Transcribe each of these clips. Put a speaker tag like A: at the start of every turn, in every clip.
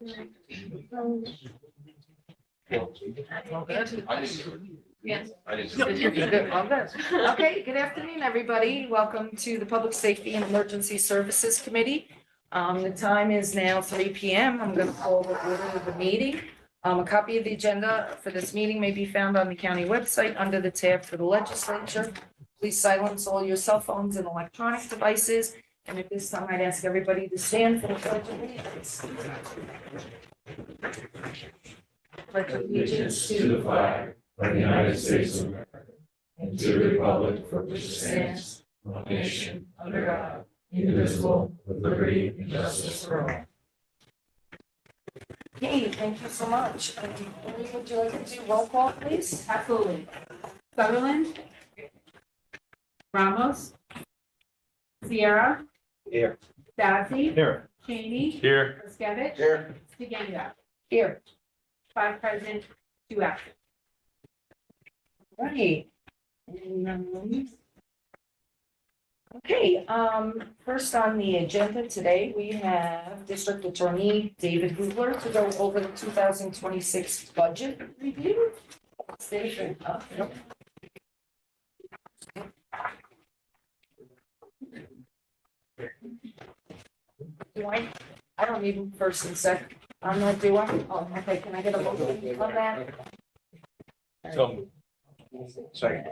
A: Yes.
B: Okay, good afternoon, everybody. Welcome to the Public Safety and Emergency Services Committee. The time is now 3 p.m. I'm going to call the order of the meeting. A copy of the agenda for this meeting may be found on the county website under the tab for the legislature. Please silence all your cell phones and electronic devices. And at this time, I'd ask everybody to stand for the pledge of allegiance. Pledge of allegiance
C: To the flag of the United States of America and to the republic for which it stands, one nation, under God, indivisible, with liberty and justice for all.
B: Okay, thank you so much. Lori, would you like to do roll call, please?
A: Absolutely. Sutherland. Ramos. Sierra.
C: Here.
A: Sassy.
C: Here.
A: Cheney.
C: Here.
A: Riskevich.
C: Here.
A: Stiganga.
B: Here.
A: 5 present, 2 absent.
B: Right. Okay, first on the agenda today, we have District Attorney David Hubler to go over the 2026 budget review. Station. Do I don't need first and second. I'm not doing. Oh, okay, can I get a motion on that?
C: So. Sorry.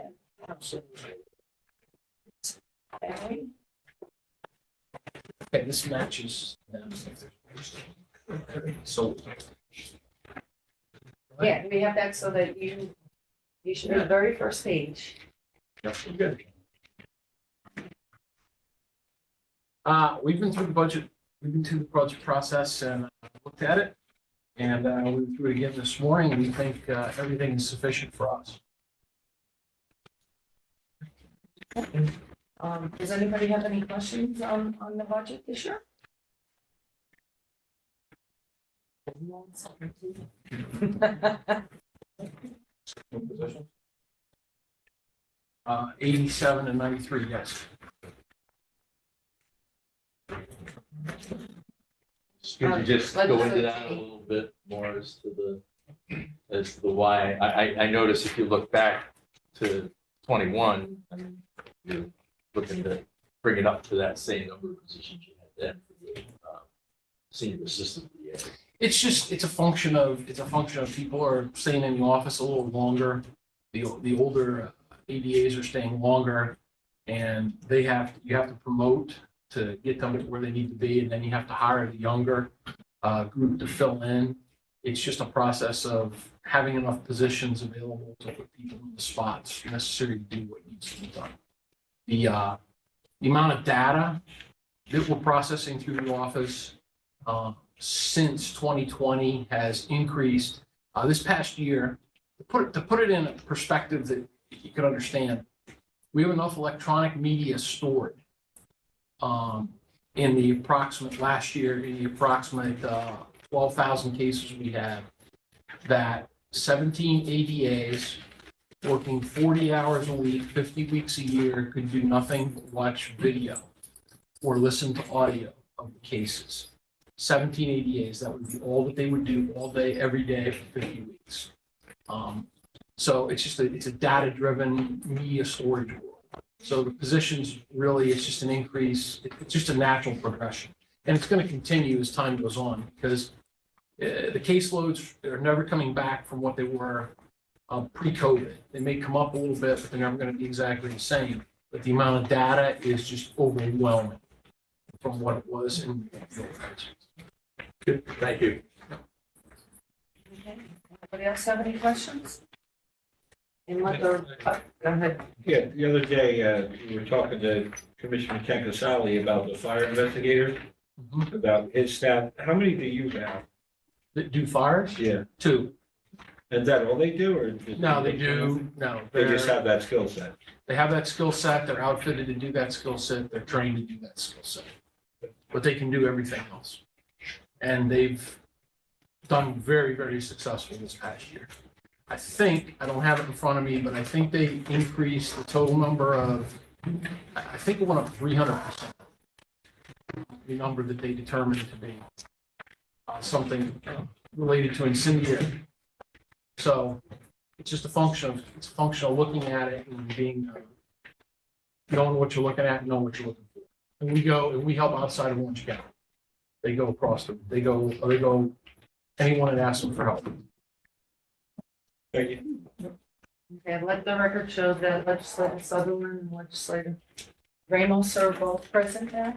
B: Okay.
D: Okay, this matches. So.
B: Yeah, we have that so that you should be the very first page.
D: Good. We've been through the budget, process and looked at it. And we went through it again this morning. We think everything is sufficient for us.
B: Does anybody have any questions on the budget this year?
D: 87 and 93, yes.
E: Could you just go into that a little bit more as to the why? I noticed if you look back to 21, you're looking to bring it up to that same number of positions you had then for the senior assistant.
D: It's a function of people are staying in the office a little longer. The older ADAs are staying longer, and you have to promote to get them to where they need to be, and then you have to hire the younger group to fill in. It's just a process of having enough positions available to put people in the spots necessary to do what needs to be done. The amount of data that we're processing through the office since 2020 has increased. This past year, to put it in a perspective that you could understand, we have enough electronic media stored in the approximate 12,000 cases we have, that 17 ADAs working 40 hours a week, 50 weeks a year could do nothing but watch video or listen to audio of the cases. 17 ADAs, that would be all that they would do all day, every day for 50 weeks. So it's a data-driven media storage world. So the positions really, it's just an increase. It's just a natural progression. And it's going to continue as time goes on because the caseloads are never coming back from what they were pre-COVID. They may come up a little bit, but they're never going to be exactly the same. But the amount of data is just overwhelming from what it was in the old days.
E: Good, thank you.
B: Okay. Anybody else have any questions? Go ahead.
C: Yeah, the other day, we were talking to Commissioner Cancasali about the fire investigator, about his staff. How many do you have?
D: That do fires?
C: Yeah.
D: 2.
C: Is that all they do, or?
D: No, they do. No,
C: They just have that skill set.
D: They have that skill set. They're outfitted to do that skill set. They're trained to do that skill set. But they can do everything else. And they've done very, very successful this past year. I think, I don't have it in front of me, but I think they increased the total number of, I think it went up 300%. The number that they determined to be. something related to incendiary. So it's just a function of looking at it and being, knowing what you're looking at and knowing what you're looking for. And we help outside of Orange County. They go across they go anyone that asks them for help.
C: Thank you.
B: Okay, let the record show that Legislator Sutherland and Legislator Ramos are both present now.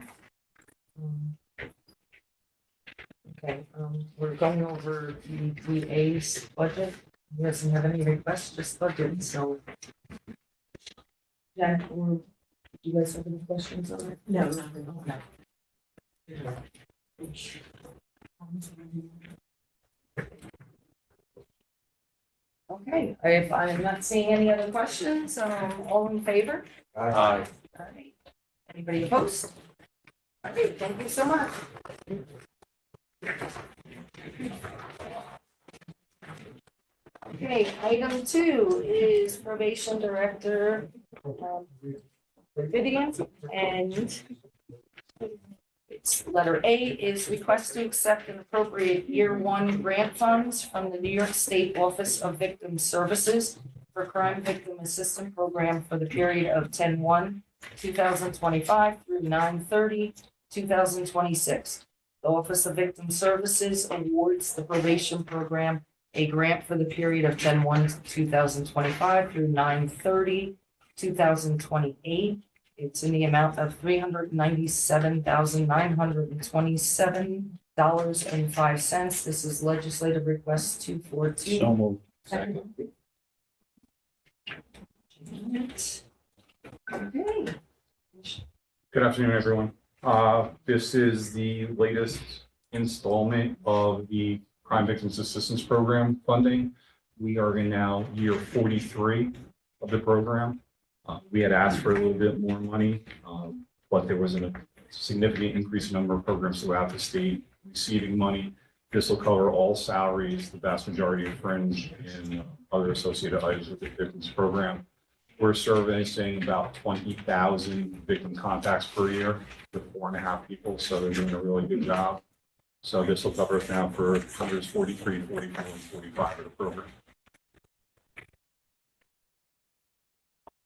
B: Okay, we're going over the DA's budget. He doesn't have any requests, just budget, so. Jack, or do you guys have any questions on it?
A: No.
B: No. Okay, if I'm not seeing any other questions, all in favor?
E: Aye.
B: All right. Anybody opposed? All right, thank you so much. Okay, item 2 is probation director, Vivian, and it's letter A is request to accept and appropriate year 1 grant funds from the New York State Office of Victim Services for Crime Victim Assistance Program for the period of 10/1/2025 through 9/30/2026. The Office of Victim Services awards the probation program a grant for the period of 10/1/2025 through 9/30/2028. It's in the amount of $397,927.05. This is legislative request 242.
C: So moved.
B: Okay.
F: Good afternoon, everyone. This is the latest installment of the Crime Victims Assistance Program funding. We are in now year 43 of the program. We had asked for a little bit more money, but there was a significant increase in number of programs throughout the state receiving money. This will cover all salaries, the vast majority of fringe and other associated items with the victims program. We're servicing about 20,000 victim contacts per year with 4.5 people, so they're doing a really good job. So this will cover us now for numbers 43, 44, and 45 of the program.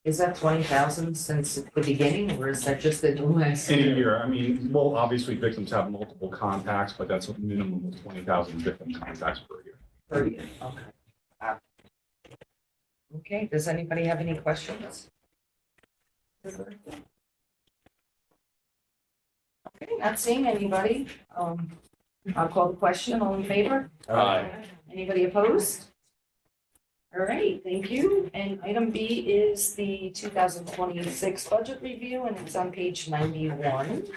B: Is that 20,000 since the beginning, or is that just the last
F: In a
B: year?
F: year, I mean, well, obviously victims have multiple contacts, but that's a minimum of 20,000 victim contacts per year.
B: Per year, okay. Okay, does anybody have any questions? Okay, not seeing anybody. I'll call the question. All in favor?
E: Aye.
B: Anybody opposed? All right, thank you. And item B is the 2026 budget review, and it's on page 91.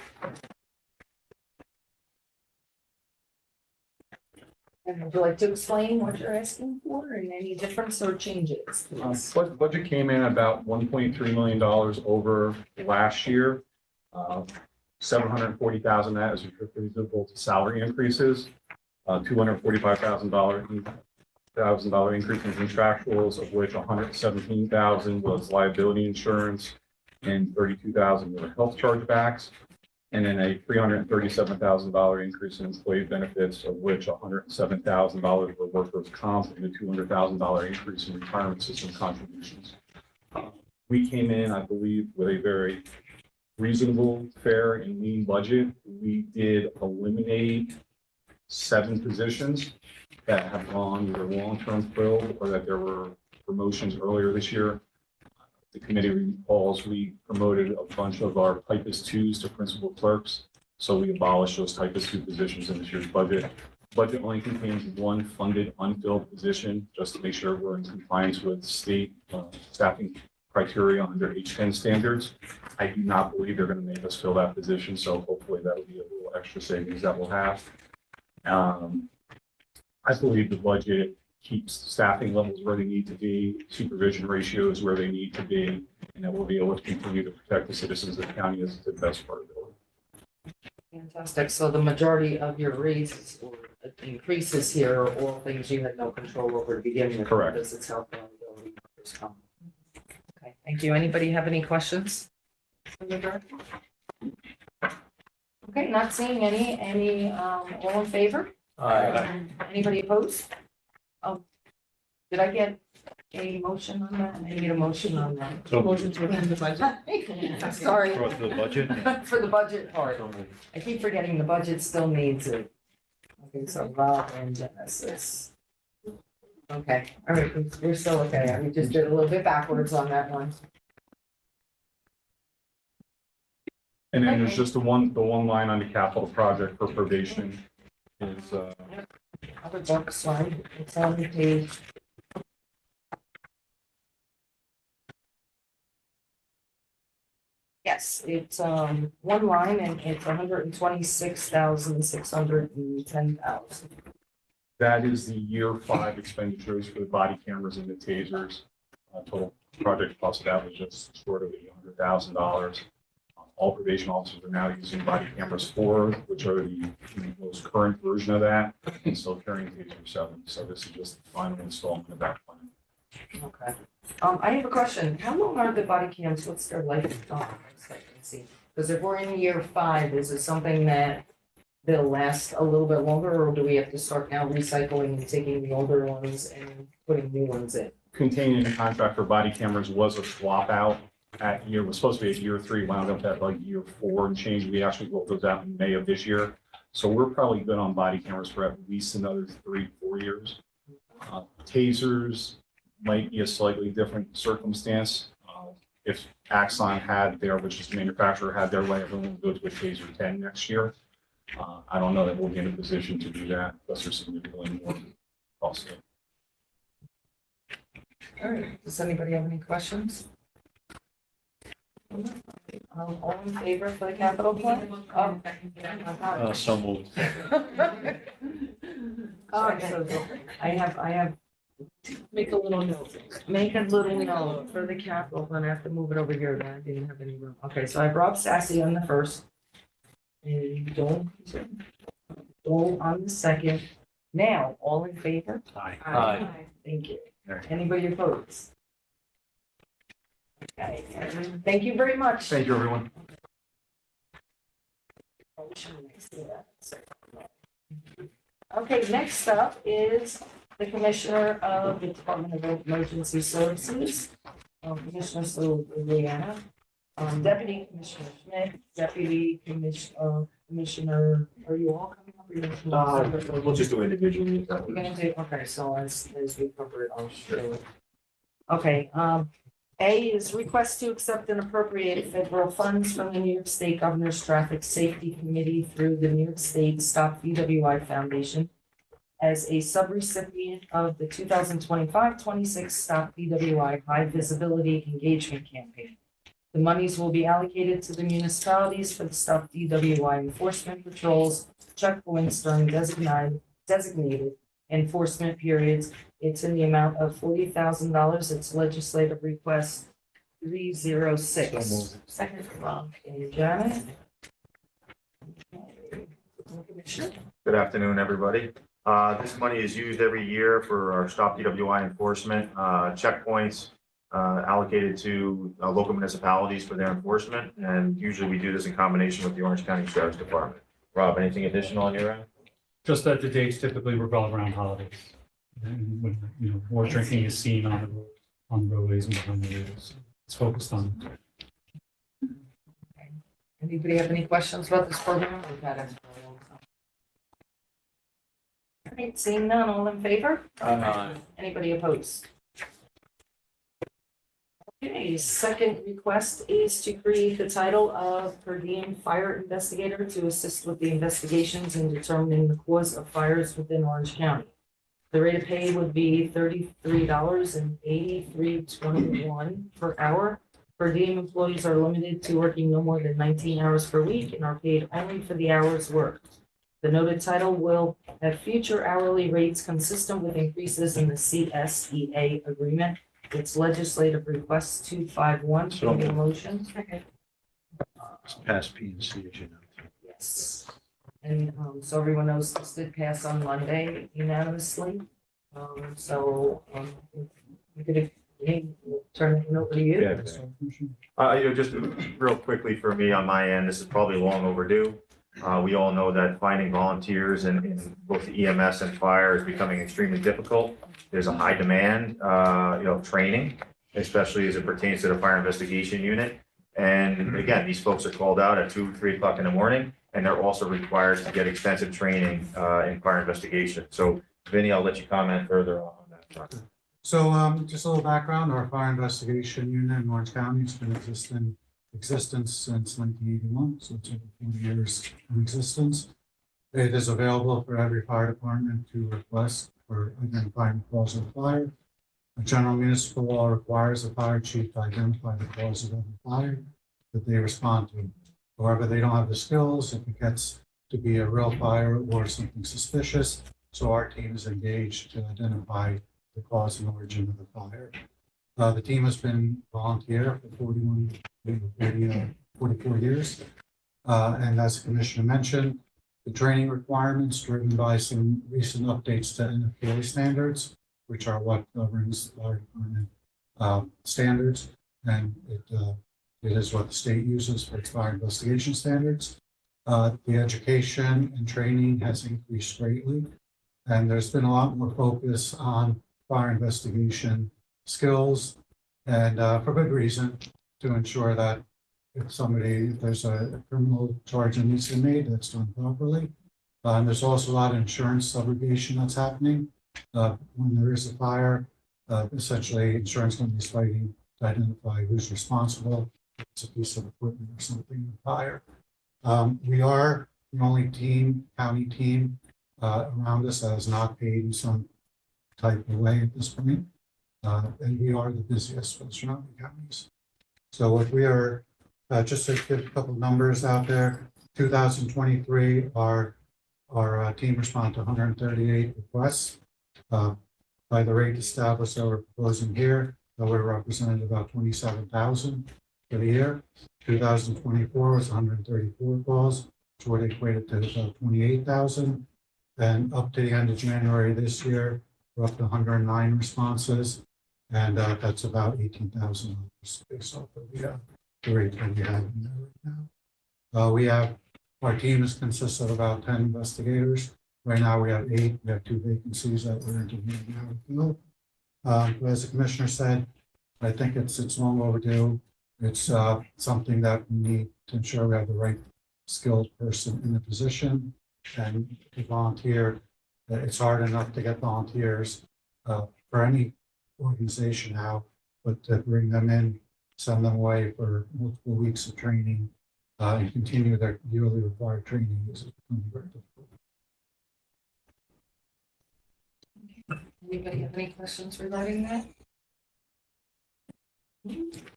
B: And would you like to explain what you're asking for and any difference or changes?
F: Budget came in about $1.3 million over last year. $740,000 that is attributable to salary increases. $245,000 increase in contractuals, of which $117,000 was liability insurance and $32,000 were health chargebacks. And then a $337,000 increase in employee benefits, of which $107,000 were workers' comp and a $200,000 increase in retirement system contributions. We came in, I believe, with a very reasonable, fair, and lean budget. We did eliminate 7 positions that have gone either long-term filled or that there were promotions earlier this year. The committee recalls we promoted a bunch of our typist 2s to principal clerks. So we abolished those typist 2 positions in this year's budget. Budget only contains 1 funded unfilled position, just to make sure we're in compliance with state staffing criteria under H10 standards. I do not believe they're going to make us fill that position, so hopefully that'll be a little extra savings that we'll have. I believe the budget keeps staffing levels where they need to be, supervision ratios where they need to be, and that we'll be able to continue to protect the citizens of the county as the best part of it.
B: Fantastic. So the majority of your raises or increases here are all things you had no control over to begin with.
F: Correct.
B: Because it's health liability. Workers' comp. Okay, thank you. Anybody have any questions? Okay, not seeing any, all in favor? Anybody opposed? Did I get a motion on that? I need a motion on that.
C: So-
B: Motion to amend the budget. Sorry.
C: For the budget?
B: For the budget part. I keep forgetting the budget still needs it. Okay, so Rob and Genesis. Okay, all right, we're still okay. We just did a little bit backwards on that one.
F: And then there's just the one line on the capital project for probation is,
B: Other books, right? It's on the page. Yes, it's one line and it's 126,610,000.
F: that is the year 5 expenditures for the body cameras and the tasers. Total project cost of that was just short of $800,000. All probation officers are now using body cameras 4, which are the most current version of that, and still carrying taser 7. So this is just the final installment of that plan.
B: Okay. I have a question. How long are the body cams? What's their lifetime expectancy? Because if we're in year 5, is it something that they'll last a little bit longer, or do we have to start now recycling and taking the older ones and putting new ones in?
F: Contained in the contract for body cameras was a swap out was supposed to be at year 3, wound up at like year 4 and change. We actually rolled those out in May of this year. So we're probably good on body cameras for at least another 3-4 years. Tasers might be a slightly different circumstance. If Axon had their, which is the manufacturer, had their way, everyone would go to a Taser 10 next year. I don't know that we'll be in a position to do that, unless they're significantly more costly.
B: All right, does anybody have any questions? All in favor for the capital plan?
C: So moved.
B: I have. Make a little note. Make a little note for the capital plan. I have to move it over here. I didn't have any room. Okay, so I have Rob Sassy on the first. And Joel on the second. Now, all in favor?
C: Aye.
B: Thank you.
C: All right.
B: Anybody opposed? Okay, thank you very much.
F: Thank you, everyone.
B: Okay, next up is the Commissioner of the Department of Emergency Services, Commissioner Liliana, Deputy Commissioner Schmidt, Deputy Commissioner, are you all coming up? Or you gonna-
C: We'll just do individually.
B: You're gonna do, okay, so as we cover it, I'll show it. Okay, A is request to accept and appropriate federal funds from the New York State Governor's Traffic Safety Committee through the New York State Stop VWI Foundation as a subrecipient of the 2025-26 Stop VWI High Visibility Engagement Campaign. The monies will be allocated to the municipalities for the Stop VWI enforcement patrols, checkpoints during designated enforcement periods. It's in the amount of $40,000. It's legislative request 306. Second, Rob and Janet. Commissioner.
G: Good afternoon, everybody. This money is used every year for our Stop DWI enforcement, checkpoints allocated to local municipalities for their enforcement. And usually we do this in combination with the Orange County Sheriff's Department. Rob, anything additional on your end?
H: Just that the dates typically revolve around holidays. And when, more drinking is seen on the road, on the roadways and behind the wheels. It's focused on.
B: Anybody have any questions about this program? We've had it for a long time. All right, seeing none, all in favor?
E: Aye.
B: Anybody opposed? Okay, second request is to create the title of per diem fire investigator to assist with the investigations and determining the cause of fires within Orange County. The rate of pay would be $33.8321 per hour. Per diem employees are limited to working no more than 19 hours per week and are paid only for the hours worked. The noted title will have future hourly rates consistent with increases in the CSEA agreement. It's legislative request 251. Can I get a motion?
C: Pass P and C, as you know.
B: Yes. And so everyone knows this did pass on Monday unanimously. We could turn it over to you.
G: Just real quickly for me on my end, this is probably long overdue. We all know that finding volunteers in both the EMS and fire is becoming extremely difficult. There's a high demand, training, especially as it pertains to the fire investigation unit. And again, these folks are called out at 2, 3 o'clock in the morning, and they're also required to get extensive training in fire investigation. So Vinny, I'll let you comment further on that front.
I: So just a little background, our fire investigation unit in Orange County has been in existence since 1981, so it's over 40 years in existence. It is available for every fire department to request for identifying the cause of the fire. A general municipal law requires the fire chief to identify the cause of every fire that they respond to. However, they don't have the skills if it gets to be a real fire or something suspicious. So our team is engaged to identify the cause and origin of the fire. The team has been volunteer for 44 years. And as the commissioner mentioned, the training requirements driven by some recent updates to NFPA standards, which are what governs fire department standards. And it is what the state uses for its fire investigation standards. The education and training has increased greatly. And there's been a lot more focus on fire investigation skills, and for good reason, to ensure that if there's a criminal charge that needs to be made, that's done properly. And there's also a lot of insurance subrogation that's happening. When there is a fire, essentially insurance companies fighting to identify who's responsible. It's a piece of equipment or something in the fire. We are the only county team around us that is not paid in some type of way at this point. And we are the busiest for the surrounding counties. So what we are, just to give a couple of numbers out there, 2023, our team responded to 138 requests. By the rate established that we're proposing here, we're represented about 27,000 for the year. 2024 was 134 calls, which would equate it to about 28,000. And up to the end of January this year, we're up to 109 responses, and that's about $18,000 based off of the rate that we have in there right now. Our team consists of about 10 investigators. Right now, we have 8. We have 2 vacancies that we're interviewing now in the field. As the commissioner said, I think it's long overdue. It's something that we need to ensure we have the right skilled person in the position and to volunteer. It's hard enough to get volunteers for any organization now, but to bring them in, send them away for multiple weeks of training and continue their yearly required training is very difficult.
B: Anybody have any questions regarding that?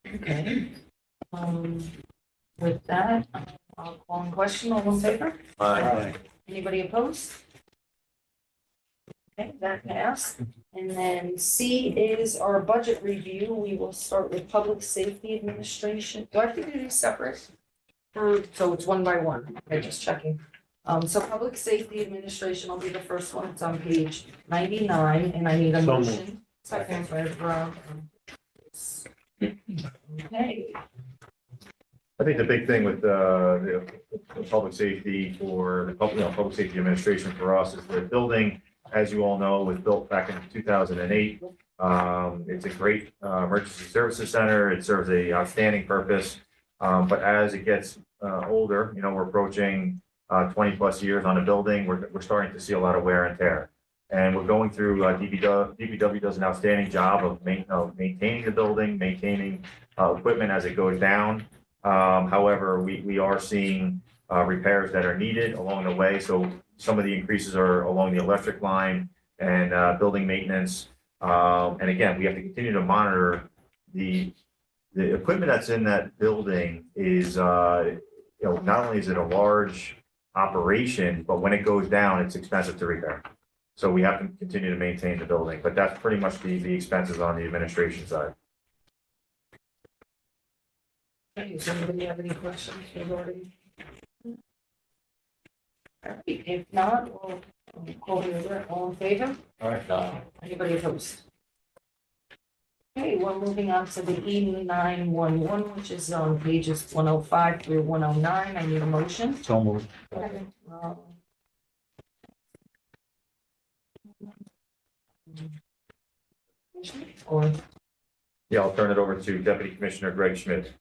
B: Okay. With that, I'll call in question. All in favor? Anybody opposed? Okay, that passed. And then C is our budget review. We will start with Public Safety Administration. Do I have to do these separate? So it's one by one. Okay, just checking. So Public Safety Administration will be the first one. It's on page 99, and I need a motion. Second by Rob. Okay.
G: I think the big thing with the public safety for the public safety administration for us is the building, as you all know, was built back in 2008. It's a great emergency services center. It serves a outstanding purpose. But as it gets older, we're approaching 20 plus years on a building. We're starting to see a lot of wear and tear. And we're going through, DPW does an outstanding job of maintaining the building, maintaining equipment as it goes down. However, we are seeing repairs that are needed along the way. So some of the increases are along the electric line and building maintenance. And again, we have to continue to monitor the equipment that's in that building is, not only is it a large operation, but when it goes down, it's expensive to repair. So we have to continue to maintain the building, but that's pretty much the expenses on the administration side.
B: Does anybody have any questions regarding? All right, if not, we'll call the order. All in favor?
E: All right.
B: Anybody opposed? Okay, we're moving on to the E 911, which is on pages 105 through 109. I need a motion.
C: So moved.
B: Or,
G: Yeah, I'll turn it over to Deputy Commissioner Greg Schmidt.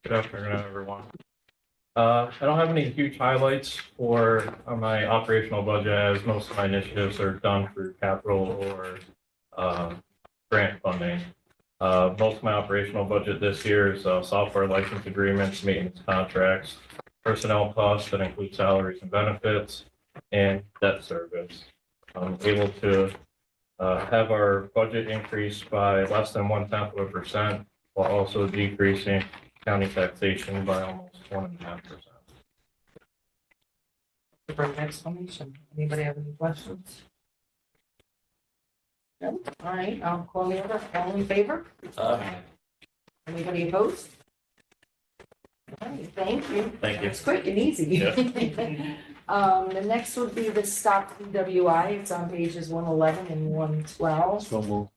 F: Good afternoon, everyone. I don't have any huge highlights for my operational budget, as most of my initiatives are done through capital or grant funding. Most of my operational budget this year is software license agreements, maintenance contracts, personnel costs that include salaries and benefits, and debt service. I'm able to have our budget increase by less than 0.1%, while also decreasing county taxation by almost 1.5%.
B: for an explanation. Anybody have any questions? No? All right, I'll call the order. All in favor? Anybody opposed? All right, thank you.
G: Thank you.
B: It's quick and easy. The next would be the stop DWI. It's on pages 111 and 112.
C: So moved.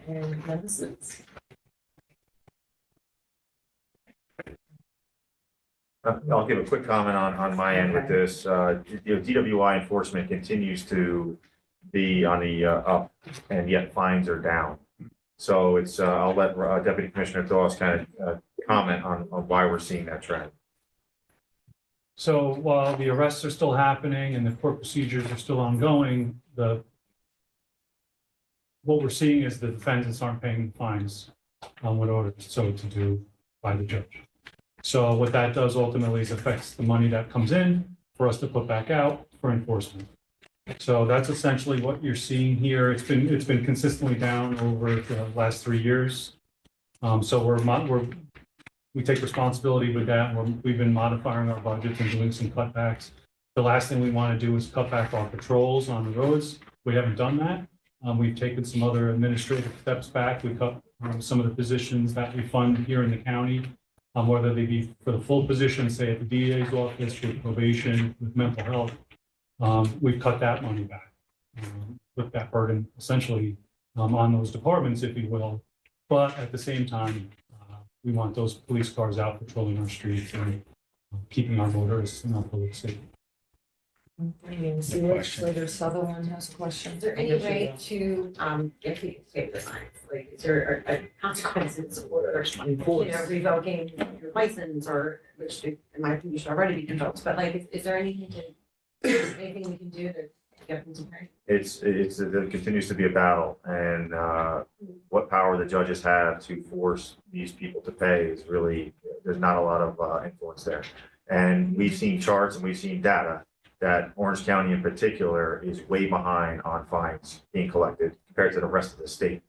B: And Vincent.
G: I'll give a quick comment on my end with this. DWI enforcement continues to be on the up, and yet fines are down. So it's, I'll let Deputy Commissioner Dawes kind of comment on why we're seeing that trend.
H: So while the arrests are still happening and the court procedures are still ongoing, what we're seeing is the defendants aren't paying fines on what ordered so to do by the judge. So what that does ultimately is affects the money that comes in for us to put back out for enforcement. So that's essentially what you're seeing here. It's been consistently down over the last 3 years. So we take responsibility with that. We've been modifying our budgets and doing some cutbacks. The last thing we want to do is cut back our patrols on the roads. We haven't done that. We've taken some other administrative steps back. We cut some of the positions that we fund here in the county, whether they be for the full position, say at the DA's office, with probation, with mental health. We've cut that money back, put that burden essentially on those departments, if you will. But at the same time, we want those police cars out patrolling our streets and keeping our motorists and our public safe.
B: Legislator Sutherland has a question.
J: Is there any way to get people to pay the fines? Like, is there a consequences or revoking your license, or which in my opinion should already be revoked, but like, is there anything we can do to get them to pay?
G: It continues to be a battle, and what power the judges have to force these people to pay is really, there's not a lot of influence there. And we've seen charts and we've seen data that Orange County in particular is way behind on fines being collected compared to the rest of the state.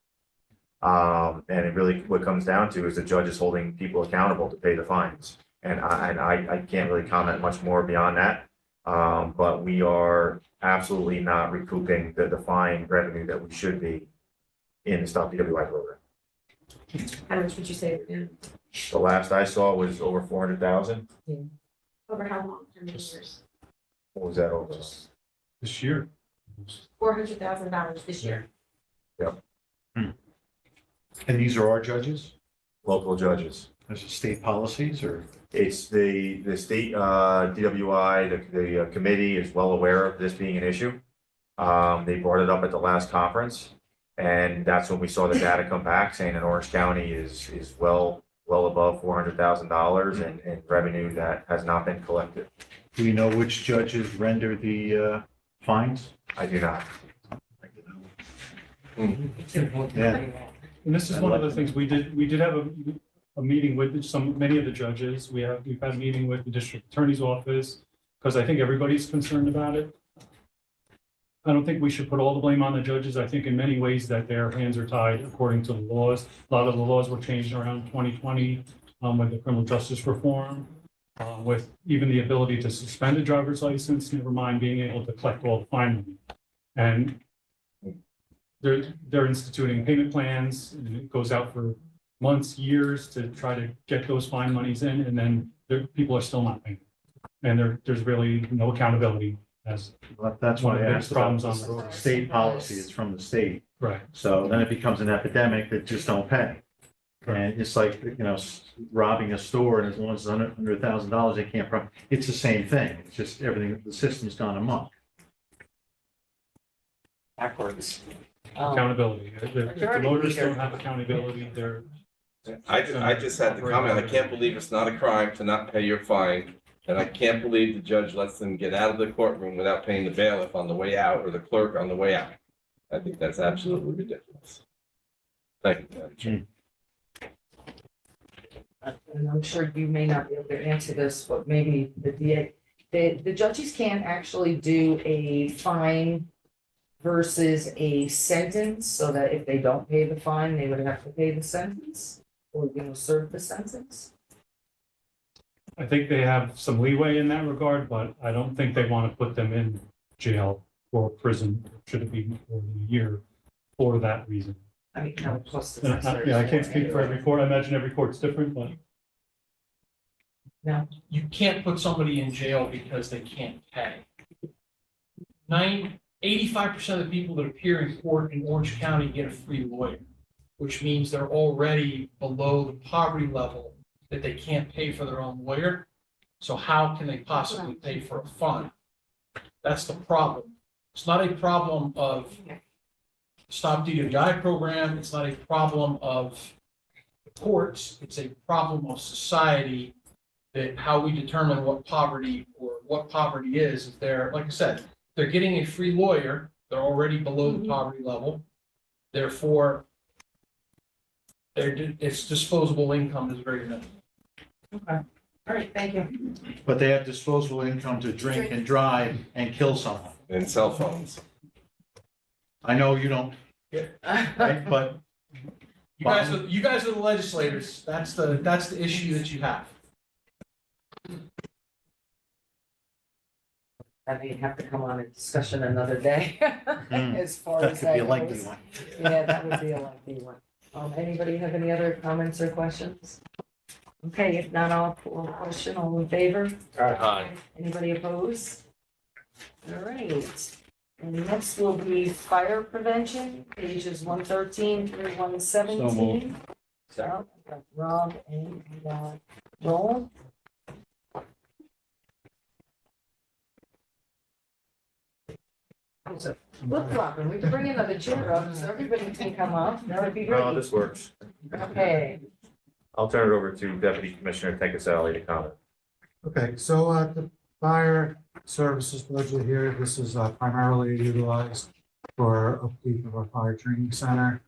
G: And it really, what comes down to is the judges holding people accountable to pay the fines. And I can't really comment much more beyond that. But we are absolutely not recouping the fine revenue that we should be in the Stop DWI program.
J: How much would you say?
G: The last I saw was over 400,000.
J: Over how long? How many years?
G: What was that over?
H: This year.
J: $400,000 this year.
C: And these are our judges?
G: Local judges.
C: There's state policies or?
G: It's the state DWI, the committee is well aware of this being an issue. They brought it up at the last conference, and that's when we saw the data come back saying that Orange County is well above $400,000 in revenue that has not been collected.
C: Do we know which judges render the fines?
G: I do not.
C: Yeah.
H: And this is one of the things we did have a meeting with many of the judges. We've had a meeting with the district attorney's office because I think everybody's concerned about it. I don't think we should put all the blame on the judges. I think in many ways that their hands are tied according to the laws. A lot of the laws were changed around 2020 with the criminal justice reform, with even the ability to suspend a driver's license, never mind being able to collect all the fine money. And they're instituting payment plans, and it goes out for months, years to try to get those fine monies in, and then people are still not paying. And there's really no accountability as,
K: That's
H: One
K: why
H: of
K: I
H: the
K: asked
H: problems
K: about
H: on the
K: the
H: road.
K: state policy. It's from the state.
H: right,
K: So then it becomes an epidemic that just don't pay. And it's like, robbing a store, and as long as it's under $100,000, they can't, it's the same thing. It's just everything, the system's gone amok.
B: Backwards.
H: accountability. If the
B: Majority
H: motorists
B: leader.
H: don't have accountability, they're,
C: I just had to comment, I can't believe it's not a crime to not pay your fine. And I can't believe the judge lets them get out of the courtroom without paying the bailiff on the way out or the clerk on the way out. I think that's absolutely ridiculous. Thank you, Madam Chair.
B: And I'm sure you may not be able to answer this, but maybe the DA, the judges can't actually do a fine versus a sentence, so that if they don't pay the fine, they would have to pay the sentence, or, serve the sentence.
H: I think they have some leeway in that regard, but I don't think they want to put them in jail or prison, should it be more than a year, for that reason.
B: I mean, no, plus the
H: And
B: taxpayers.
H: I can't speak for every court. I imagine every court's different, but
D: You can't put somebody in jail because they can't pay. 85% of the people that appear in court in Orange County get a free lawyer, which means they're already below the poverty level that they can't pay for their own lawyer. So how can they possibly pay for a fine? That's the problem. It's not a problem of Stop DWI program. It's not a problem of the courts. It's a problem of society, that how we determine what poverty is. If they're, like I said, they're getting a free lawyer, they're already below the poverty level. Therefore, its disposable income is very minimal.
B: Okay, all right, thank you.
K: But they have disposable income to drink and drive and kill someone.
C: And cell phones.
K: I know you don't, right? But
D: You guys are the legislators. That's the issue that you have.
B: I may have to come on a discussion another day, as far
K: that
B: as
K: could
B: that
K: be a lengthy
B: goes.
K: one.
B: Yeah, that would be a lengthy one. Anybody have any other comments or questions? Okay, if not, I'll call a question. All in favor?
E: Aye.
B: Anybody opposed? All right. And next will be fire prevention, pages 113 through 117. So I've got Rob and Joel. Flip flopping, we can bring another chair up so everybody can come up. That would be
G: Oh,
B: great.
G: this works.
B: Okay.
G: I'll turn it over to Deputy Commissioner Tenkasali to comment.
I: Okay, so the fire services budget here, this is primarily utilized for upkeep of our fire training center.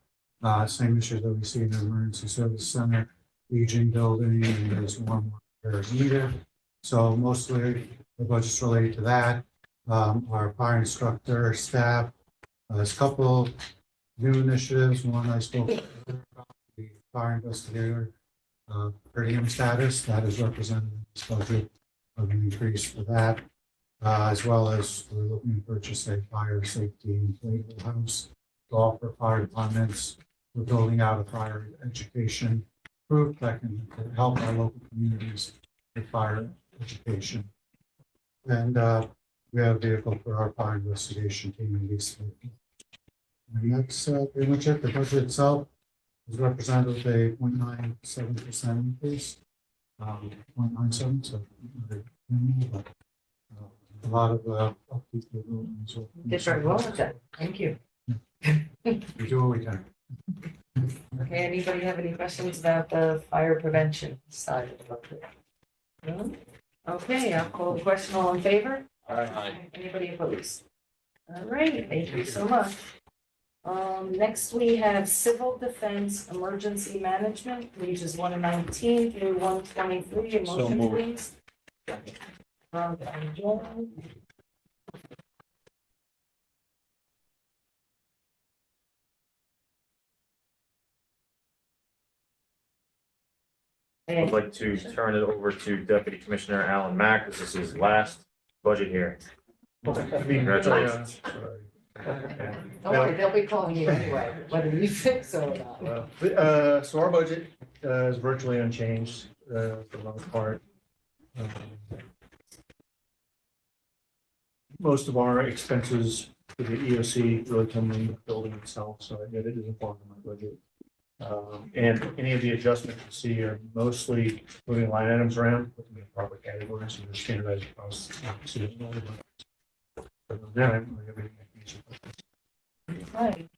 I: Same issues that we see in the emergency service center, aging building, and there's more repairs needed. So mostly the budget's related to that. Our fire instructor staff, there's a couple new initiatives. One I spoke about, the fire investigator per diem status that is represented in this budget of an increase for that, as well as we're looking to purchase a fire safety inflatable house to offer fire departments. We're building out a fire education group that can help our local communities with fire education. And we have a vehicle for our fire investigation team in East Lakewood. And that's pretty much it. The budget itself is represented with a 0.97% increase. 0.97, so but a lot of upkeep.
B: Did very well with that. Thank you.
I: We do what we can.
B: Okay, anybody have any questions about the fire prevention side of the budget? No? Okay, I'll call the question. All in favor?
E: Aye.
B: Anybody opposed? All right, thank you so much. Next we have civil defense emergency management, pages 119 through 123. A
K: So
B: motion,
K: moved.
B: please. Rob and Joel.
G: I'd like to turn it over to Deputy Commissioner Alan Mack, this is his last budget hearing. Congratulations.
B: Don't worry, they'll be calling you anyway, whether you think so or not.
K: So our budget is virtually unchanged for the most part.
H: most of our expenses for the EOC really come in the building itself, so it is a part of my budget. And any of the adjustments you see are mostly moving line items around, putting in proper categories, and they're standardized across.
B: Right.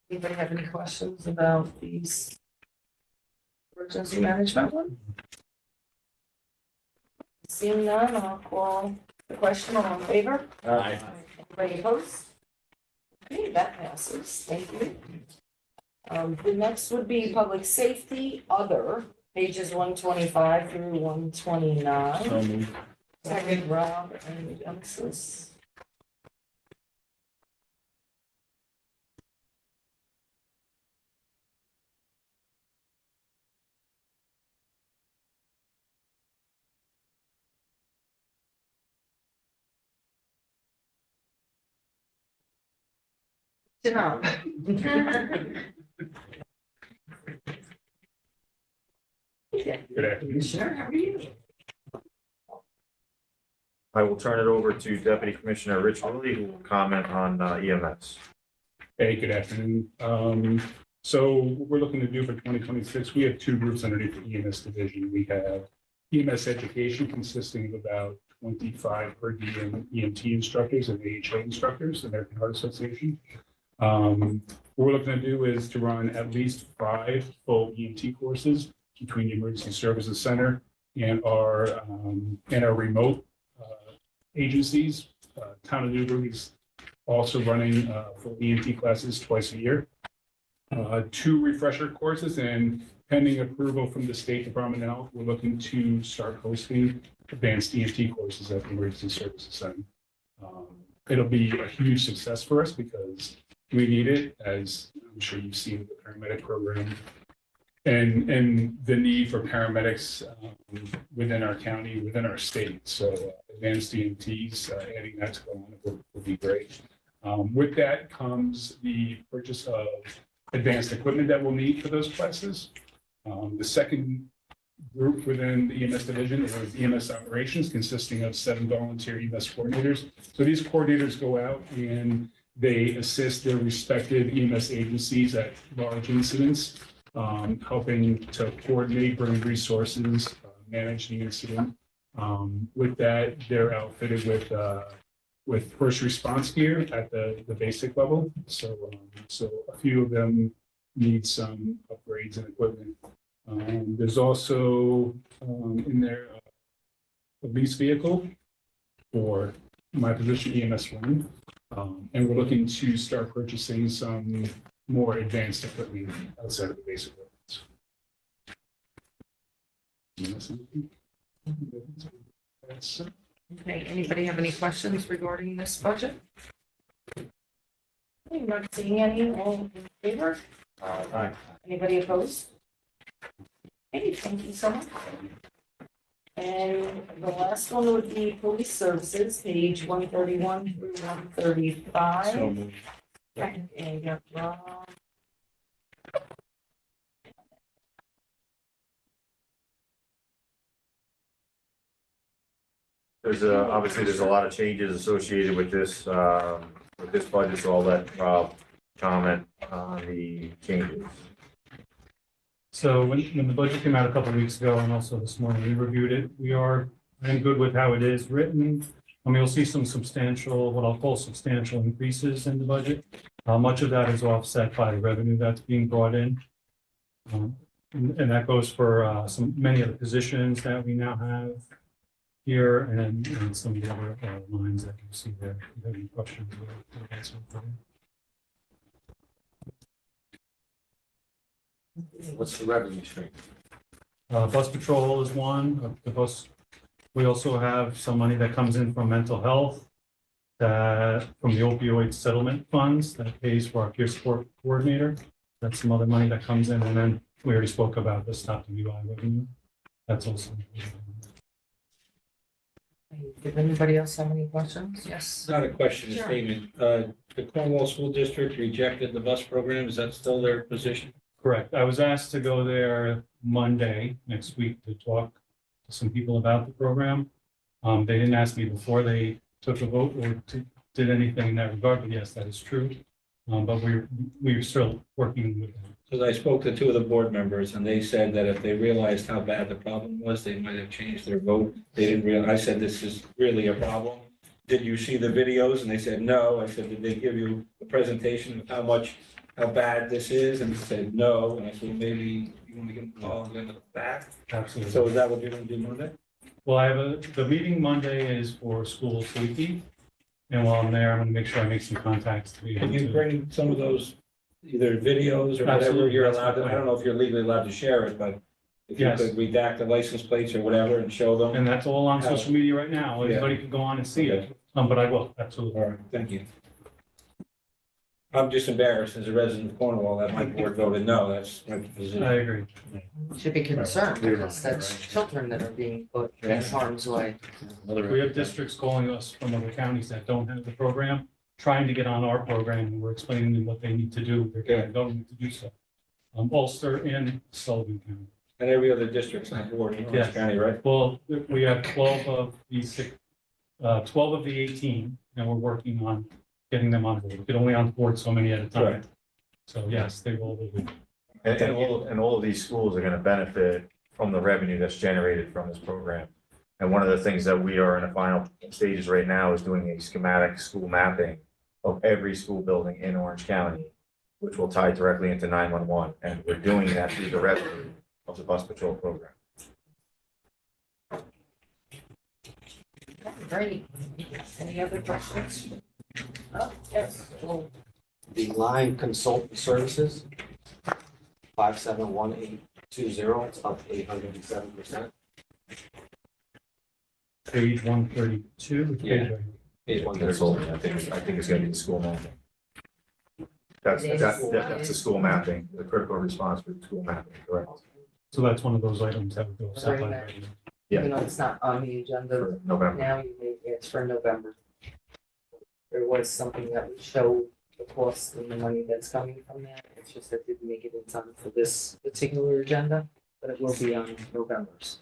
B: Anybody have any questions about these emergency management one? Seeing none, I'll call the question. All in favor? Anybody opposed? Okay, that passes. Thank you. The next would be public safety, other, pages 125 through 129. Second, Rob and Alexis. Janelle.
H: Good afternoon.
B: Sure, how are you?
G: I will turn it over to Deputy Commissioner Rich Willie, who will comment on EMS.
H: Hey, good afternoon. So what we're looking to do for 2026, we have two groups underneath the EMS division. We have EMS education consisting of about 25 per diem EMT instructors and AHA instructors, American Heart Association. What we're looking to do is to run at least 5 full EMT courses between the Emergency Services Center and our remote agencies. Town of Newburgh is also running full EMT classes twice a year. 2 refresher courses, and pending approval from the State Department of Health, we're looking to start hosting advanced EMT courses at the Emergency Services Center. It'll be a huge success for us because we need it, as I'm sure you've seen the paramedic program and the need for paramedics within our county, within our state. So advanced EMTs, adding that to the line would be great. With that comes the purchase of advanced equipment that we'll need for those classes. The second group within the EMS division is EMS operations, consisting of 7 volunteer EMS coordinators. So these coordinators go out and they assist their respective EMS agencies at large incidents, helping to coordinate, bring resources, manage the incident. With that, they're outfitted with first response gear at the basic level. So a few of them need some upgrades and equipment. There's also in there a lease vehicle for my position, EMS1. And we're looking to start purchasing some more advanced equipment outside of the basic levels.
B: Okay, anybody have any questions regarding this budget? I'm not seeing any. All in favor?
K: Aye.
B: Anybody opposed? Okay, thank you so much. And the last one would be police services, page 131 through 135.
K: So moved.
B: And you got Rob.
G: Obviously, there's a lot of changes associated with this budget, so I'll let Rob comment on the changes.
H: So when the budget came out a couple of weeks ago, and also this morning, we reviewed it. We are in good with how it is written. You'll see some substantial, what I'll call substantial increases in the budget. Much of that is offset by the revenue that's being brought in. And that goes for many of the positions that we now have here and some of the other lines that you see there. If you have any questions, we'll answer them.
E: What's the revenue stream?
H: Bus patrol is one. We also have some money that comes in from mental health, from the opioid settlement funds that pays for our peer support coordinator. That's some other money that comes in. And then we already spoke about the stop DUI revenue. That's also.
B: Did anybody else have any questions? Yes.
L: It's not a question, a
B: Sure.
L: statement. The Cornwall School District rejected the bus program. Is that still their position?
H: Correct. I was asked to go there Monday next week to talk to some people about the program. They didn't ask me before they took a vote or did anything in that regard, but yes, that is true. But we're still working with them.
L: Because I spoke to two of the board members and they said that if they realized how bad the problem was, they might have changed their vote. They didn't realize, I said, this is really a problem. Did you see the videos? And they said, no. I said, did they give you a presentation of how bad this is? And they said, no. And I said, maybe you want to get involved in the back.
H: Absolutely.
L: So is that what you're going to do Monday?
H: Well, the meeting Monday is for school safety. And while I'm there, I'm gonna make sure I make some contacts to be able
L: Can you
H: to.
L: bring some of those, either videos or whatever
H: Absolutely.
L: you're allowed to, I don't know if you're legally allowed to share it, but if you
H: Yes.
L: could redact the license plates or whatever and show them.
H: And that's all on social media right now.
L: Yeah.
H: Anybody can go on and see it. But I will, absolutely.
L: All right, thank you. I'm just embarrassed as a resident of Cornwall that my board voted no, that's my position.
H: I agree.
B: Should be concerned because that's children that are being put in harm's way.
H: We have districts calling us from other counties that don't have the program, trying to get on our program, and we're explaining them what they need to do, their county government to do so. Ulster and Sullivan County.
L: And every other district's on board in Orange
H: Yes.
L: County, right?
H: Well, we have 12 of the 18, and we're working on getting them on board. We can only onboard so many at a time.
L: Right.
H: So yes, they will be.
G: And all of these schools are gonna benefit from the revenue that's generated from this program. And one of the things that we are in the final stages right now is doing a schematic school mapping of every school building in Orange County, which will tie directly into 911, and we're doing that through the revenue of the bus patrol program.
B: Great. Any other questions? Oh, yes. Well,
M: The line consultant services, 571820, it's up 807%.
H: Page 132.
M: Yeah.
H: Page right here.
M: Page one
G: That's all, I think it's gonna be the school mapping. That's the school mapping, the critical response for the school mapping, correct?
H: So that's one of those items that would go.
B: Very nice. Even though it's not on the agenda
G: For November.
B: now, you may, it's for November. There was something that would show the cost and the money that's coming from that. It's just that didn't make it in time for this particular agenda, but it will be on November's.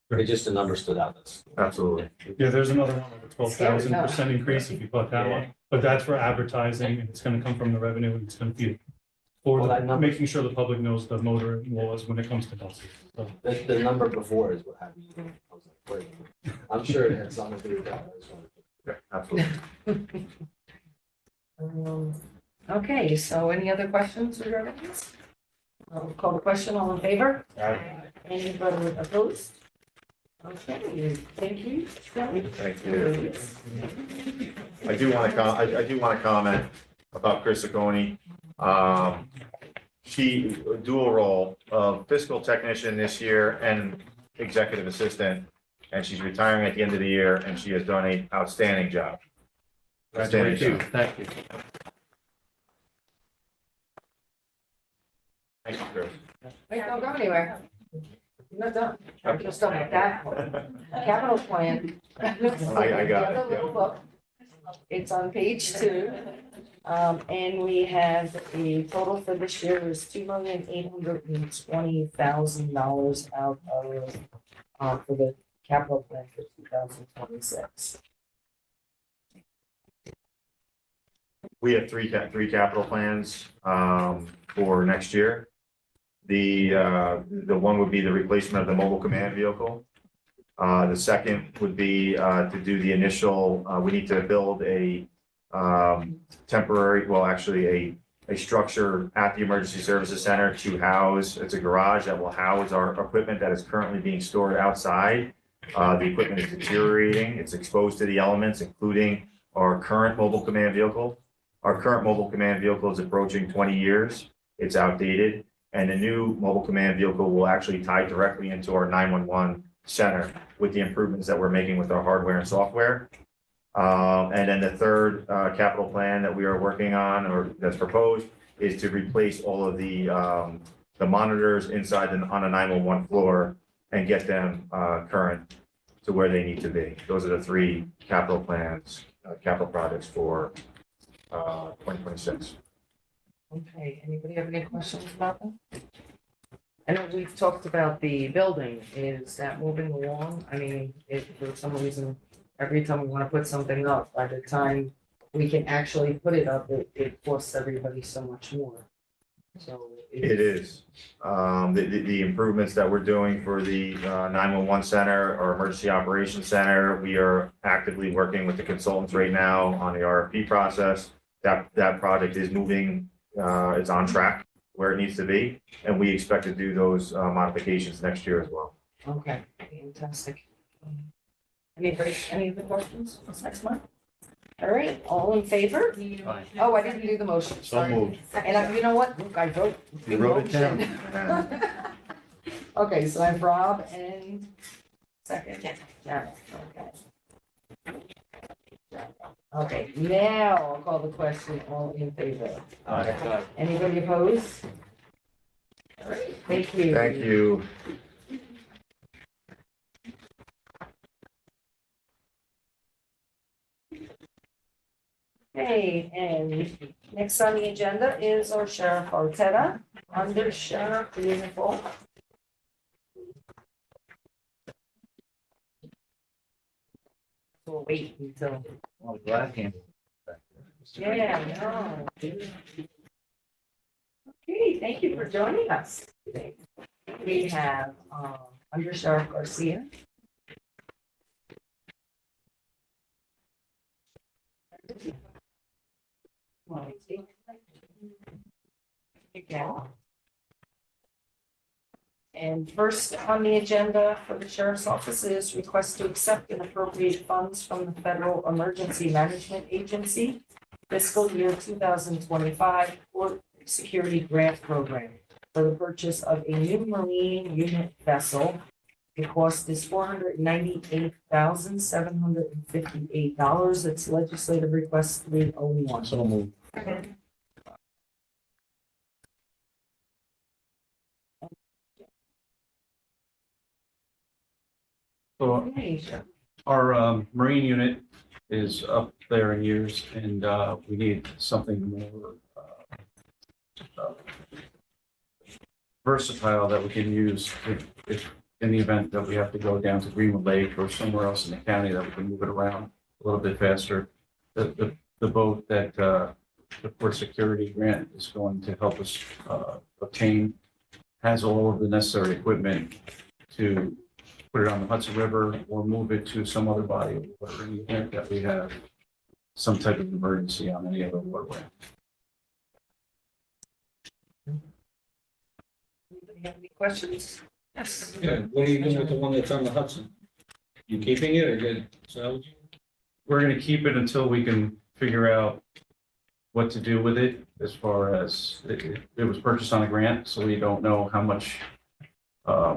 M: It just the number stood out. That's
G: Absolutely.
H: Yeah, there's another one with a 12,000% increase if you put that one, but that's for advertising and it's gonna come from the revenue and it's gonna be for
M: Well, that number-
H: making sure the public knows the motor laws when it comes to buses. So,
M: the number before is what happened. I was like, wait, I'm sure it had something to do with that. I just wanted to-
G: Yeah, absolutely.
B: Okay, so any other questions regarding this? I'll call the question, all in favor? Anybody opposed? Okay, thank you. Shelley.
G: Thank you. I do want to comment about Chris Zacconi. She dual role of fiscal technician this year and executive assistant. And she's retiring at the end of the year and she has done an outstanding job. Outstanding job.
K: Thank you.
G: Thank you, Chris.
B: Wait, don't go anywhere. You're not done. I'm just done with that one. Capital plan.
G: I got it,
B: Another
G: yeah.
B: little book. It's on page 2. And we have the total for this year is $2,820,000 out of, for the capital plan for 2026.
G: We have three capital plans for next year. The one would be the replacement of the mobile command vehicle. The second would be to do the initial, we need to build a temporary, well, actually a structure at the Emergency Services Center to house, it's a garage that will house our equipment that is currently being stored outside. The equipment is deteriorating, it's exposed to the elements, including our current mobile command vehicle. Our current mobile command vehicle is approaching 20 years, it's outdated, and the new mobile command vehicle will actually tie directly into our 911 center with the improvements that we're making with our hardware and software. And then the third capital plan that we are working on, or that's proposed, is to replace all of the monitors inside on a 911 floor and get them current to where they need to be. Those are the three capital plans, capital projects for 2026.
B: Okay, anybody have any questions about them? I know we've talked about the building. Is that moving along? I mean, if for some reason every time we want to put something up, by the time we can actually put it up, it costs everybody so much more. So.
G: It is. The improvements that we're doing for the 911 center or emergency operations center, we are actively working with the consultants right now on the RFP process. That project is moving, it's on track where it needs to be, and we expect to do those modifications next year as well.
B: Okay, fantastic. Any other questions? What's next month? All right, all in favor? Oh, I didn't do the motion,
K: So
B: sorry.
K: moved.
B: And you know what? Look, I wrote. the
K: You wrote it down.
B: motion. Okay, so I have Rob and second. Yeah, okay. Okay, now I'll call the question, all in favor? Anybody opposed? All right, thank you.
G: Thank you.
B: Okay, and next on the agenda is our Sheriff Arteta, under Sheriff uniform. So we'll wait until,
K: Well, glad came.
B: yeah, no. Okay, thank you for joining us today. We have, Under Sheriff Garcia. Again. And first on the agenda for the sheriff's office is request to accept and appropriate funds from the Federal Emergency Management Agency fiscal year 2025 Port Security Grant Program for the purchase of a new marine unit vessel. The cost is $498,758. It's legislative request 301.
K: So moved.
F: So
B: Okay,
F: our marine unit is up there in years and we need something more versatile that we can use if in the event that we have to go down to Greenwood Lake or somewhere else in the county, that we can move it around a little bit faster. The boat that the Port Security Grant is going to help us obtain has all of the necessary equipment to put it on the Hudson River or move it to some other body of water in the event that we have some type of emergency on any other waterway.
B: anybody have any questions? Yes.
L: Yeah, what are you doing with the one that's on the Hudson? You keeping it or good? So,
F: We're gonna keep it until we can figure out what to do with it as far as it was purchased on a grant, so we don't know how much.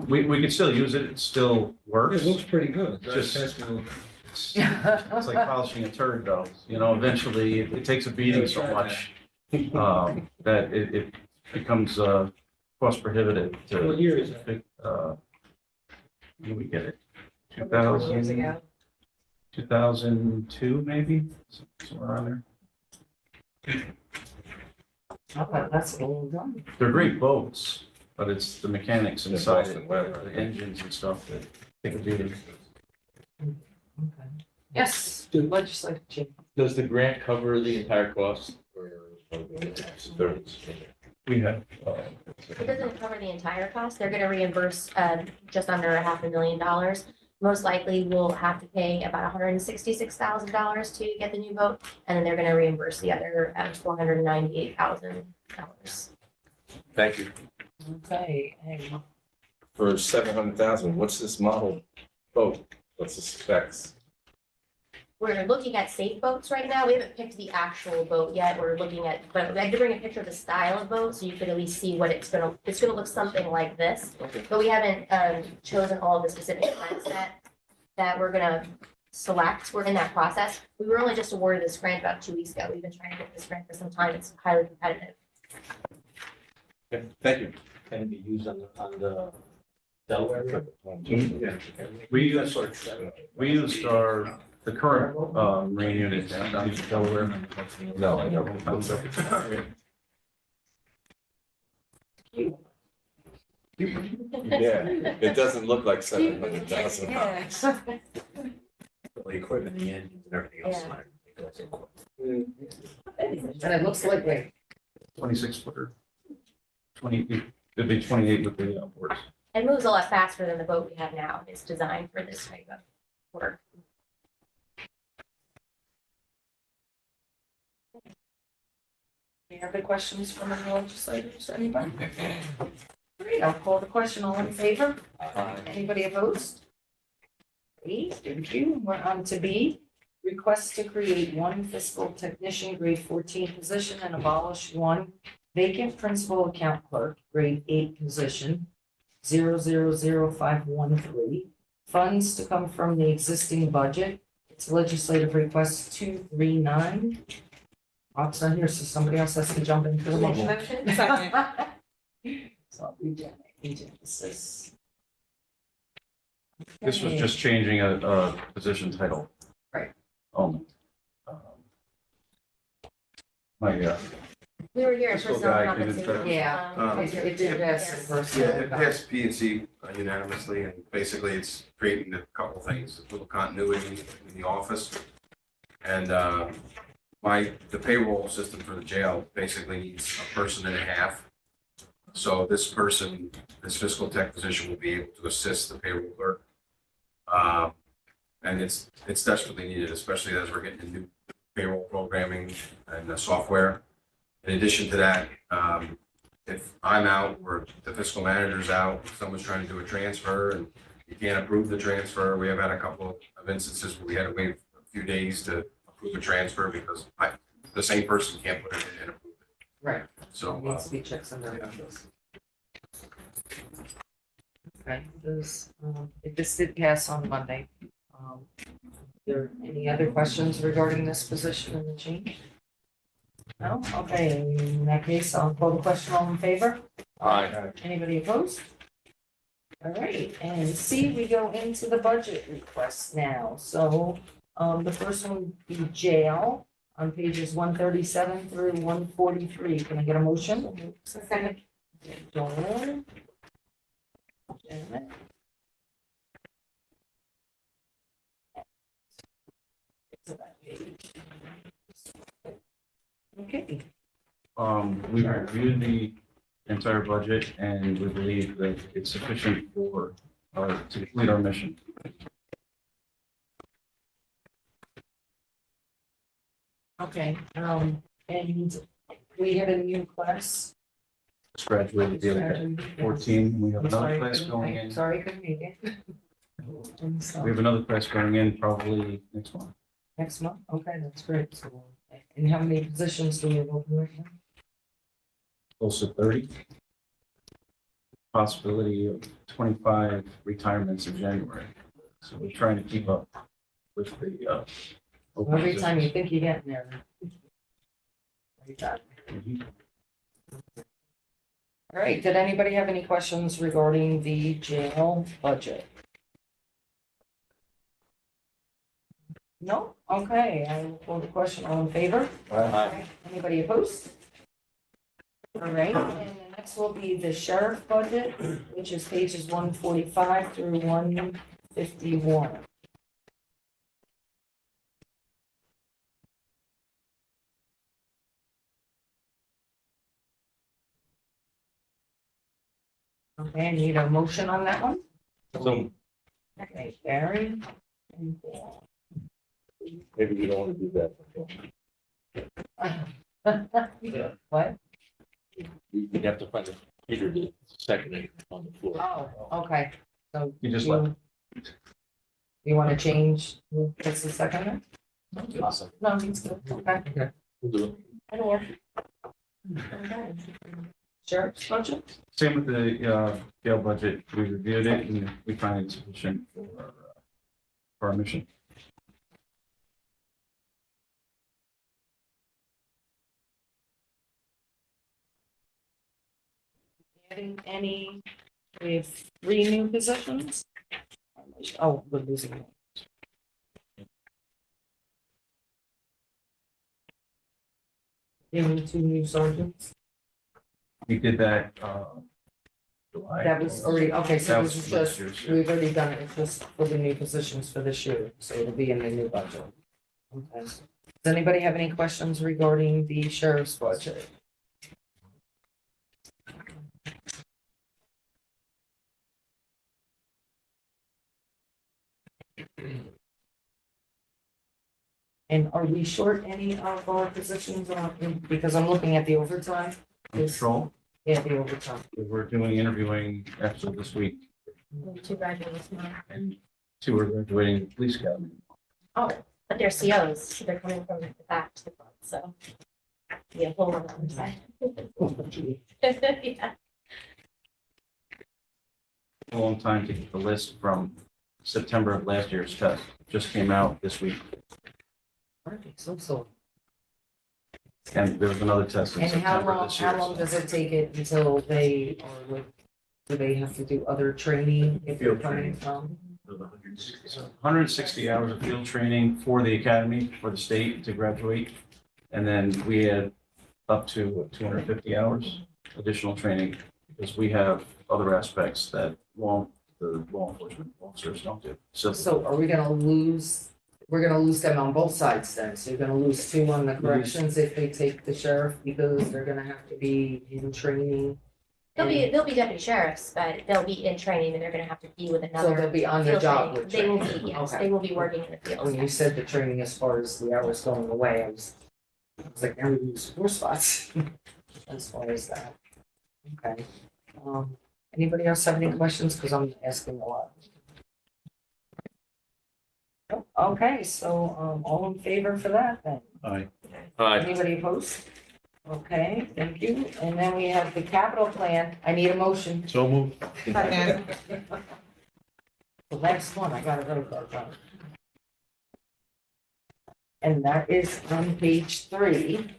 F: We could still use it, it still works.
L: it looks pretty good.
F: Just-
L: Just.
F: It's it's like polishing a turd though, you know, eventually it takes a beating so much that it becomes cost prohibitive to.
L: What year is that?
F: When did we get it?
B: Years ago.
F: 2002 maybe, somewhere around there.
B: Okay, that's all done.
F: They're great boats, but it's the mechanics inside
C: Boston
F: it,
C: weather.
F: the engines and stuff that take a beating.
B: Okay. Yes, legislative change.
E: Does the grant cover the entire cost or?
F: We have,
N: It doesn't cover the entire cost. They're gonna reimburse just under $500,000. Most likely we'll have to pay about $166,000 to get the new boat, and then they're gonna reimburse the other $498,000.
E: Thank you.
B: Okay, and
C: For 700,000, what's this model boat? What's the specs?
N: We're looking at safe boats right now. We haven't picked the actual boat yet. We're looking at, but I did bring a picture of the style of boat, so you could at least see what it's gonna look something like this.
C: Okay.
N: But we haven't chosen all the specific plans that we're gonna select. We're in that process. We were only just awarded this grant about 2 weeks ago. We've been trying to get this grant for some time. It's highly competitive.
C: Okay, thank you.
L: Can it be used on the Delaware?
F: we used the current marine unit down in Delaware.
C: No, I don't. Yeah, it doesn't look like 700,000.
M: the equipment, the engines and everything else.
N: Yeah.
M: It goes in quick.
B: And it looks like wait,
F: 26 footer. 28, it'd be 28 with the outboards.
N: It moves a lot faster than the boat we have now. It's designed for this type of work.
B: any other questions from the legislators, anybody? Great, I'll call the question, all in favor? Anybody opposed? Great, thank you. We're on to B. Request to create one fiscal technician grade 14 position and abolish one vacant principal account clerk grade 8 position 000513. Funds to come from the existing budget. It's legislative request 239. Bob's not here, so somebody else has to jump into the motion.
J: Motion?
B: So I'll read Genesis.
F: This was just changing a position title.
B: Right.
F: Only. My,
N: We were here in
F: Fiscal
N: personnel
F: guy
N: compensation.
F: didn't-
B: Yeah. It did pass in person.
O: Yeah, it passed P and Z unanimously, and basically it's creating a couple things, a little continuity in the office. And the payroll system for the jail basically needs a person and a half. So this person, this fiscal tech position will be able to assist the payroll clerk. And it's desperately needed, especially as we're getting new payroll programming and software. In addition to that, if I'm out or the fiscal manager's out, someone's trying to do a transfer and you can't approve the transfer, we have had a couple of instances where we had to wait a few days to approve a transfer because the same person can't put it in and approve it.
B: Right.
O: So,
B: It needs to be checks and balances. Okay, this did pass on Monday. There any other questions regarding this position and the change? No? Okay, in that case, I'll call the question, all in favor?
E: Aye.
B: Anybody opposed? All right, and C, we go into the budget requests now. So, the first one would be jail on pages 137 through 143. Can I get a motion?
J: Second.
B: Joanne. Janet. Okay.
F: we reviewed the entire budget and we believe that it's sufficient for to complete our mission.
B: Okay, and we had a new class.
F: Just graduated the other day, 14. We have another class going in.
B: Sorry, couldn't read it. And so,
F: We have another class going in probably next month.
B: next month, okay, that's great. So, and how many positions do we have open right now?
F: Close to 30. Possibility of 25 retirements in January. So we're trying to keep up with the. open
B: Every time you
F: positions.
B: think you get there. Every time.
F: Mhm.
B: All right, did anybody have any questions regarding the jail budget? No? Okay, I will call the question, all in favor?
E: Aye.
B: Anybody opposed? All right, and the next will be the sheriff budget, which is pages 145 through 151. Okay, I need a motion on that one.
E: So
B: Okay, Barry. and Paul.
E: maybe we don't want to do that.
B: What?
E: We'd have to find a Peter to second it on the floor.
B: Oh, okay, so.
F: You just left.
B: You want to change, who gets the second?
E: Awesome.
B: No, it's good, okay.
E: We'll do it.
B: That'll work. Okay. Sheriff's budget?
F: Same with the jail budget. We reviewed it and we find it sufficient for our mission.
B: Adding any, we have 3 new positions? Oh, we're losing one. Giving 2 new sergeants?
F: We did that
D: July.
B: That was already, okay, so
D: That
B: this
D: was
B: is
D: last
B: just,
D: year's.
B: we've already done it just for the new positions for this year, so it'll be in the new budget. Okay. Does anybody have any questions regarding the sheriff's budget? And are we short any of our positions on, because I'm looking at the overtime?
D: Control,
B: Yeah, the overtime.
D: we're doing interviewing actually this week,
N: Two graduates tomorrow.
D: and 2 are graduating the police academy.
N: Oh, but they're COs, so they're coming from the back to the front, so. Be a whole other side. Yeah.
D: A long time to get the list from September of last year's test, just came out this week,
B: Perfect, so.
D: and there was another test in
B: And
D: September this year.
B: how long does it take it until they are like, do they have to do other training if they're
K: Field
B: coming
K: training.
B: from?
D: So 160 hours of field training for the academy, for the state to graduate. And then we had up to 250 hours additional training because we have other aspects that the law enforcement officers don't do.
B: So are we gonna lose, we're gonna lose them on both sides then? So you're gonna lose 2 on the corrections if they take the sheriff because they're gonna have to be in training?
N: They'll be deputy sheriffs, but they'll be in training and they're gonna have to be with
B: So
N: another.
B: they'll be on the
N: field
B: job
N: training.
B: with
N: They will
B: training.
N: be, yes,
B: Okay.
N: they will be working in the field.
B: When you said the training as far as the hours going away, I was like, now we lose 4 spots as far as that. Okay. Anybody else have any questions? Because I'm asking a lot. Nope. Okay, so, all in favor for that then?
K: Aye.
B: Anybody opposed? Okay, thank you. And then we have the capital plan. I need a motion.
K: So moved.
B: The next one, I gotta go that. And that is on page 3.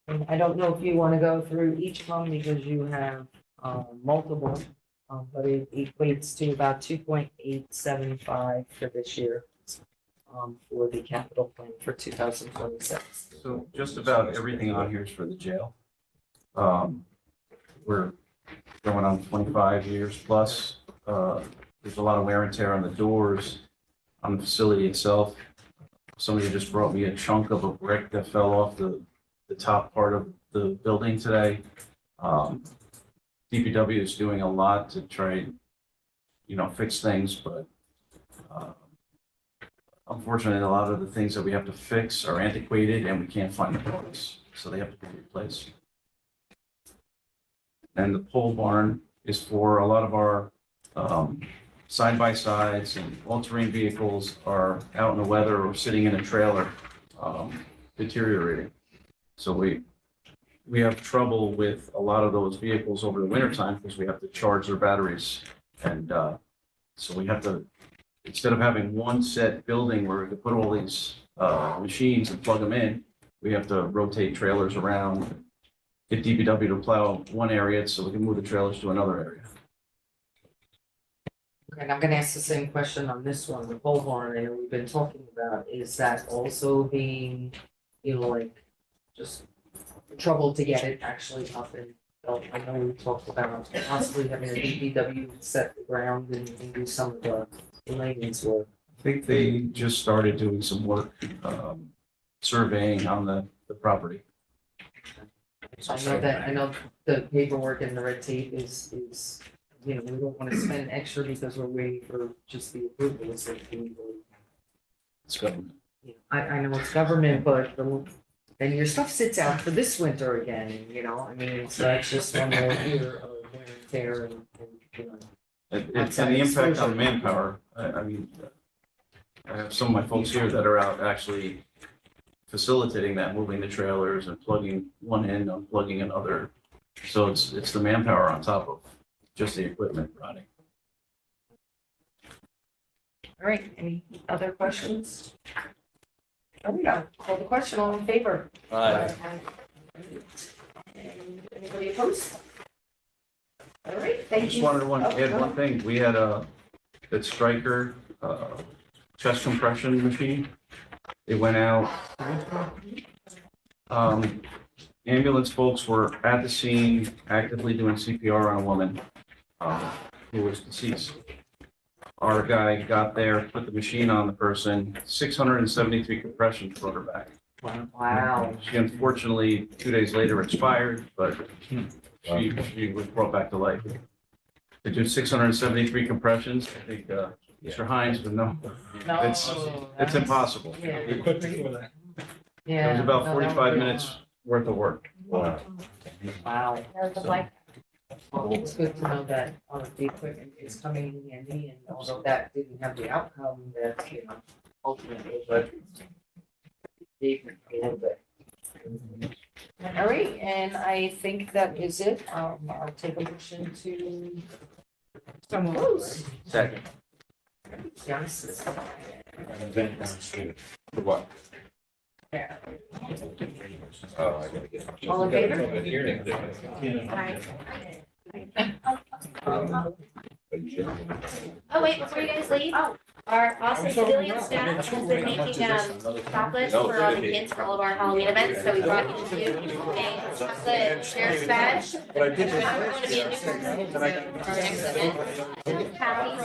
B: And I don't know if you want to go through each one because you have multiple, but it equates to about 2.875 for this year. For the capital plan for 2026.
D: So just about everything on here is for the jail. We're going on 25 years plus. There's a lot of wear and tear on the doors, on the facility itself. Somebody just brought me a chunk of a brick that fell off the top part of the building today. DPW is doing a lot to try, fix things, but unfortunately, a lot of the things that we have to fix are antiquated and we can't find the parts, so they have to be replaced. And the pole barn is for a lot of our side-by-sides and all-terrain vehicles are out in the weather or sitting in a trailer, deteriorating. So we have trouble with a lot of those vehicles over the wintertime because we have to charge their batteries. And so we have to, instead of having one set building where we could put all these machines and plug them in, we have to rotate trailers around, get DPW to plow one area so we can move the trailers to another area.
B: Okay, and I'm gonna ask the same question on this one, the pole barn, I know we've been talking about, is that also being, like, just trouble to get it actually up and built? I know we talked about possibly having a DPW set the ground and do some of the maintenance work.
D: I think they just started doing some work, surveying on the property.
B: I know the paperwork and the red tape is, we don't want to spend extra because we're waiting for just the approval. It's
D: government.
B: I know it's government, but then your stuff sits out for this winter again, I mean, so that's just one more year of wear and tear and.
D: And the impact on manpower, I mean, I have some of my folks here that are out actually facilitating that, moving the trailers and plugging one end, unplugging another. So it's the manpower on top of just the equipment running.
B: All right, any other questions? There we go. Call the question, all in favor?
E: Aye.
B: And anybody opposed? All right, thank you.
D: Just wanted to add one thing. We had that Stryker chest compression machine. It went out.
P: ambulance folks were at the scene actively doing CPR on a woman who was deceased. Our guy got there, put the machine on the person, 673 compressions brought her back.
B: Wow.
P: She unfortunately, 2 days later expired, but she was brought back to life. To do 673 compressions, I think Mr. Hines would know. It's impossible.
L: We quit before that.
P: It was about 45 minutes worth of work.
B: Wow.
N: That was like,
B: Well, it's good to know that the equipment is coming in handy, and although that didn't have the outcome that, ultimately, but gave it a little bit. All right, and I think that is it. I'll take a motion to close.
P: Second.
B: Yes.
C: For what?
B: Yeah.
C: Oh, I gotta get.
B: All in favor?
N: oh wait, before you guys leave, our awesome civilian staff has been making chocolates for all the kids for all of our Halloween events, so we brought you a chocolate sheriff's badge.
O: But I did.
N: We're going to be a new person, so our next event. Happy